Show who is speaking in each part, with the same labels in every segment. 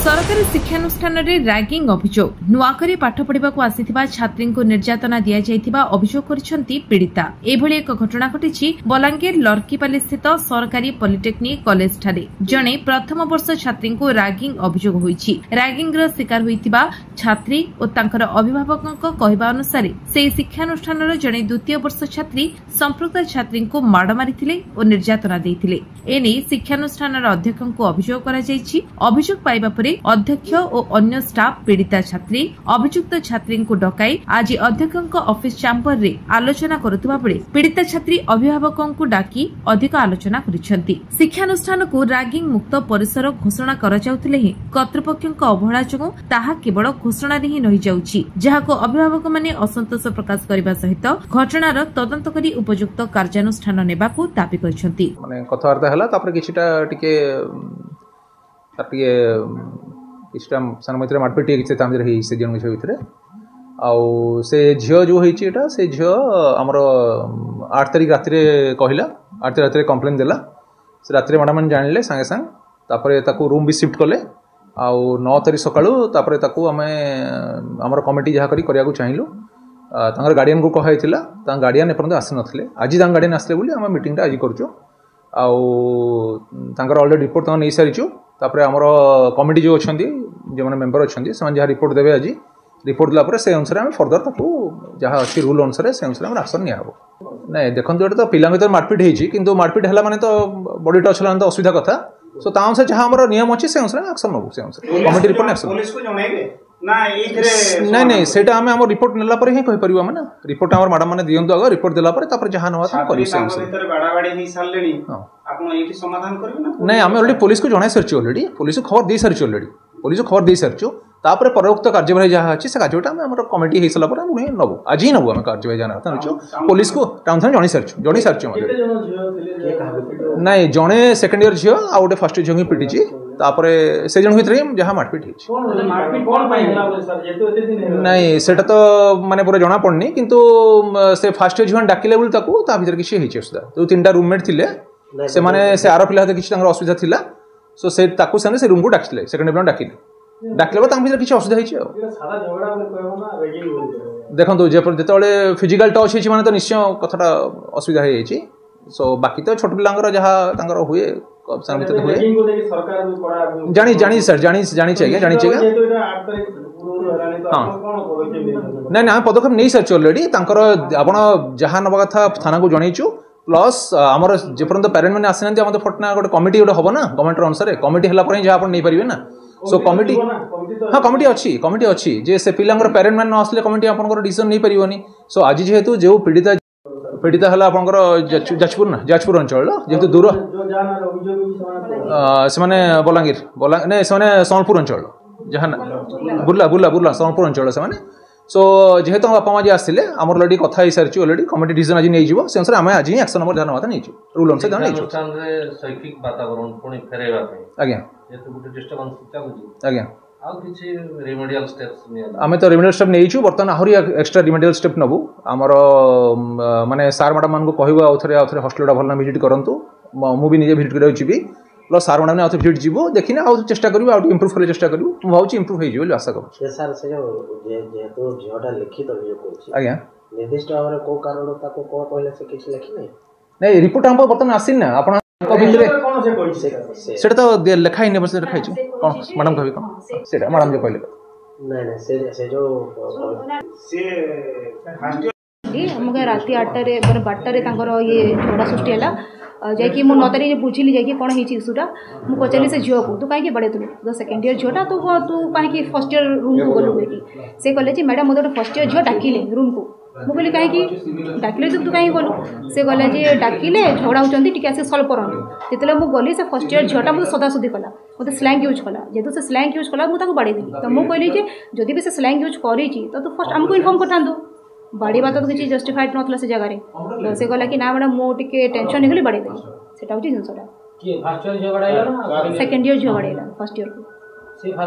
Speaker 1: सरकारी शिक्षानुष्ठान रैगिंग अभियोग नुआकरी पाठ पढ़ा आसिथिबा छात्री को निर्यातना दिया जाइथिबा अभियोग करिसेंती पीड़िता। एभली एक घटना घटी बलांगीर लर्कीपाली स्थित सरकारी पॉलिटेक्निक कॉलेज ठारे जणे प्रथम वर्ष छात्री को रैगिंग अभियोग होईछि। रैगिंग रो शिकार होइथिबा छात्री और तांकर अभिभावकक कहबा अनुसार से शिक्षानुष्ठान जणे द्वितीय वर्ष छात्री संपृक्त छात्री को माड़ मारिथिले और निर्यातना देइथिले। एने शिक्षानुष्ठान अध्यक्ष को अभियोग करा जाइछि। अभियोग पाइबा परे अध्यक्ष और अन्य स्टाफ पीड़िता छात्री अभियुक्त छात्री को डकाई आज अध्यक्ष ऑफिस चैम्बर रे आलोचना करुवा बेले पीड़िता छात्री अभिभावकों को डाकी अधिक आलोचना करिसेंती। शिक्षानुष्ठान को रैगिंग मुक्त परिसर घोषणा करा जाउथिले ही कर्तृपक्षक अवहेला जोगु ताहा केवल घोषणा रे ही रहि जाउछि, जहाको अभिभावक माने असंतोष प्रकाश करबा सहित घटनार तदंत करी उपयुक्त कार्यानुष्ठान नेबाकू दाबी करिसेंती।
Speaker 2: माने कथावार्ता हला तापर किछटा टिके किछटा सान मते मारपीट किछि ताम रे से जन विषय भितरे आउ से झियो जो होईछि एटा से झियो हमर 8 तारिख रात रे कहिला 8 रात रे कंप्लेन देला। से रात रे मैडम मन जानले संगे संग तापर ताकू रूम भी शिफ्ट कले आउ 9 तारिख सकाळू तापर ताकू हमें हमर कमिटी जहा करी करिया को चाहिलु। तांगर गार्डियन को कहैतिला ता गार्डियन एपरंत आसी नथले। आज तांग गार्डियन आसले बोली हम मीटिंग टा आज करछु आउ तांगर ऑलरेडी रिपोर्ट ता नै सारिछु। तापर आमर कमिटी जो अच्छी जो मैंने मेम्बर अच्छे से जहाँ रिपोर्ट देवे आज रिपोर्ट देला से अनुसार आम फर्दर ताकू जहाँ अच्छी रूल अनुसार से अनुसार एक्शन निया नहीं देखो ये तो पिला भर मारपीट होती कि मारपीट है माने तो बॉडी टच है तो असुविधा कथा सो ता अनुसार जहाँ आम नियम अच्छी से अनुसार एक्शन नबू से अनुसार कमिटी रिपोर्ट एक्शन नहीं नहीं से आम रिपोर्ट नेला ही कहि परिबा माने रिपोर्ट आम मैडम मैंने दियंतु आगे रिपोर्ट देला तापर जहाँ नवा ता करियो से नहीं आम ऑलरेडी पुलिस को जणाई सारी ऑलरेडी पुलिस को खबर दे सारी ऑलरेडी पुलिस को खबर दे सारी तापर परवर्त कार्यवाही जहाँ अच्छी से कार्यटा आम कमिटी हो सारा नबू आज ही नबू आम कार्यवाही जहाँ पुलिस को टाउन थाना जणी सारी नहीं जड़े सेकेंड इयर झील आ गए फर्स्ट झील ही पिटी तापर से जन भर जहाँ मारपीट नहीं से तो माने पूरा जना पड़नी किंतु से फास्ट इयर झील डाकिले बोली भर किसी असुविधा जो 3टा रूममेट थे से माने से आर पिला किसी असुविधा थिला सो से ताकू से रूम को डाकिले सेकेंड इयर डाकिले डाकिले किसी असुविधा देखो जो फिजिकल टच होती तो निश्चय कथाटा असुविधा हो सो बाकी तो छोट पिला जहाँ हुए हुए जानी जानी सर जानी जानी चाहिए हाँ नहीं आम पदक्षेप नहीं सारी ऑलरेडी आपण जहाँ नवा कथा थाना को जनईचु प्लस आमर जेपर्यंत पेरेंट मैंने आसी ना फटना गोटे कमिटी गोटे हम ना गवर्नमेंट अनुसार कमिटी है जहाँ आप नहीं पारे ना सो कमिटी हाँ कमिटी अच्छी जे से पिला पेरेंट मैंने आसले कमिटी आप डिसीजन नहीं पारिबनी सो आज जेहेतु जो पीड़िता है आपंकर जाजपुर ना जाजपुर अंचल जेहेतु दूर से बलांगीर नहीं से सोनपुर अंचल जहाँ बुर्ला बुर्ला बुर्ला सोनपुर अंचल से सो जेहेतु बापा माँ आसते आम ऑलरेडी कथा हो सारी ऑलरेडी कमिटी डिसीजन आज नहीं से अनुसार आम आज ही एक्शन नंबर जहाँ नवा नहीं रूल अनुसार आज्ञा आज्ञा आम तो रिमेडियल स्टेप नहीं बर्तमान आहरी एक्सट्रा रिमेडियल स्टेप नबू आमर माने सार मैडम मान को कहूँ आउ हॉस्टेल भल भिजिट करूँ मुझे निजे भिजिट करी प्लस सार मैडम आउ भिजिट जीव देखने आउ चेष्टा करूँ आउ इम्प्रूव कर चेष्टा करूँ मुझे इम्प्रूव हो आशा करूँ आज्ञा निर्दिष्ट नहीं रिपोर्ट हम बर्तमान आसी ना आप सेटा तो लिखा ही नहीं लिखाई कौन मैडम कह कौन सेटा मैडम जो कहले
Speaker 3: हमके राति 8टारे बारटारे ये झगड़ा सृष्टि है जाकि मु 9 तारिख बुझिली जाकि कौन है इश्यूटा मु पचारि से झील को तू कहीं बढ़ेलु तो सेकेंड इयर झीलटा तू कहीं फर्स्ट इयर रूम को गलु से कहले मैडम मुझे फर्स्ट इयर झील डाकिले रूम को मु कहली कहीं डाकिले तू कहीं गलु से कहले जे डाकिले झगड़ा होती टी आस सल्व करते जिते मुझे गली से फर्स्ट इयर झीलटा मुझे सदासुदी कला मतलब स्लैंग यूज कला जेहतु से स्लैंग यूज कला मुझे बाड़ेदेली तो मुझे कहली जदि भी से स्लैंग यूज करी तो तू फर्स्ट आमको इनफर्म करता बाड़ीवा तो किसी जस्टिफाइड ना से जगह तो से कहला कि ना मैडम मुझे टेंशन होगली बाड़ेदेली से जिनसा सेकेंड इयर झगड़ा फर्स्ट इयर को सीटा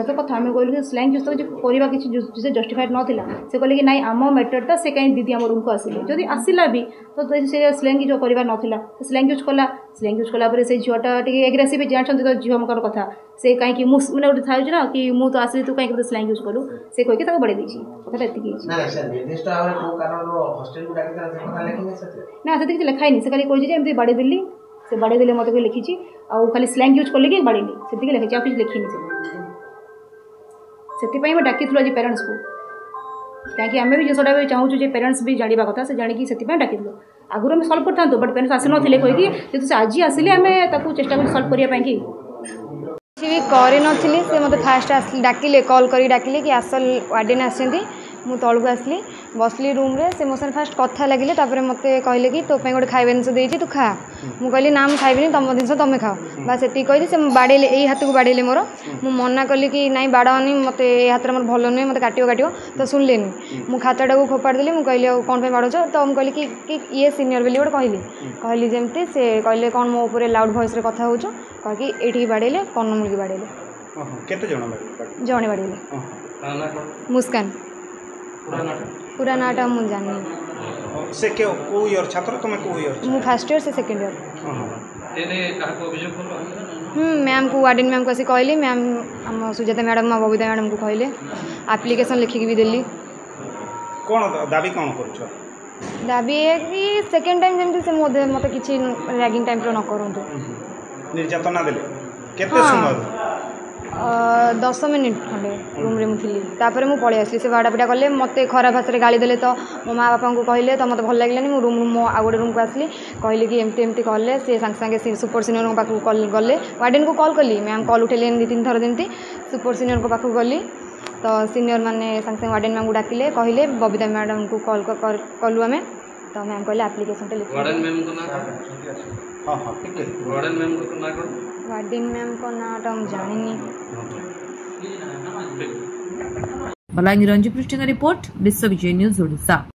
Speaker 3: तो कथा आम कहलु स्लैंग यूज तो करवा किसी जस्टिफाइड नाला से कहले कि नाई आम मेथड से कहीं दीदी आम रूम को आसिले जदि आसला भी तो से स्लैंग यूज करवा नाला स्लैंग यूज कला स्लैंग यूज कलापर से झीटा टे एग्रेसिव जानते तो झीमकर कथा से कहीं मैंने गोटे था ना कि मुझे तो आसली तू कहीं स्लैंग यूज कलु से कहीकि बढ़े देती कथा ना से किसी लिखाई से खाली कही बाड़े देली से बाड़े देले मत लिखी आउ खाली स्लैंग यूज कले कि बाड़े से लिखी आ किसी लिखिनी से डाकी आज पेरेंट्स को कहीं आम भी जिसटा भी चाहूँ जो पेरेंट्स भी जाना कथा से जाणी से डाकी आगुरी आम सल्व करता बट पेरेंट्स आसी ना कहीकि जेहतु से आज आसिले आम चेष्टा कर सल्व करने कि
Speaker 4: भी करी से मत फास्ट डाकिले कॉल कर डाकिले कि आस वार्डेन आसती मु तलू आसली बसली रूम रे से मो साथ फास्ट कथा लगिले तापर मत कहले कि तो गोटे खाଇବା जिनस देती तू खा मु कहली ना मुझे खाइबी तुम जिन तुम खाओ बास ये कही से बाड़े यही हाथ को बाड़े मोर मु मना कली कि नाई बाड़ानी मत हाथ मोर भल नुहे मत काट तो शुणिलेनि मु खाताटा को फोपाड़ी मुझे कहली कौन पे बाड़ुच तो मुझे कहली कि ये सीनियर बोली गोटे कहली जमती से कहले कौन मो ऊपर लाउड वॉइस रे कथा होचो कही एठी बाड़ेले कन्न मुलगी बाड़ेले जणे बाड़ेले मुस्कान पूरा नाटा मुझे जानी
Speaker 5: से को ईयर छात्र तुम को ईयर
Speaker 4: मु फर्स्ट ईयर से सेकंड ईयर मैम को वार्डन मैम को कहली मैम आम सुजाता मैडम बबीता मैडम को कहले एप्लिकेशन लिखिक भी देली
Speaker 5: कौन दाबी कौन कर
Speaker 4: दाबी है कि सेकंड टाइम जमती से मत किसी रैगिंग टाइप न करूँ
Speaker 5: निर्यातना देले केते समय
Speaker 4: 10 मिनिट खंडे रूम रे मुझे तापर मुझे पलि आसली से बाड़ापिटा कले मत खराब भाषा गाली देले तो मो माँ बापा को कहले तो मत भल लगे मो रूम मो आ गोटे रूम को आसली कहली कि एमती एमती कहले से सांगे सांगे सुपर सीनियर पाक गले वार्डन को कॉल कली मैम कॉल उठेले 2-3 थर जमी सुपर सीनियर को पाक गली तो सीनियर मैंने सांगे सांगे वार्डन मैम को डाकिले कहले बबीता मैडम को कॉल कलु आम तो मैम कहले एप्लिकेशन लिख वार्डन मैम को नाटा जानी
Speaker 1: बलांगीर रंजू पृष्ठ रिपोर्ट विश्व विजय न्यूज ओडिशा।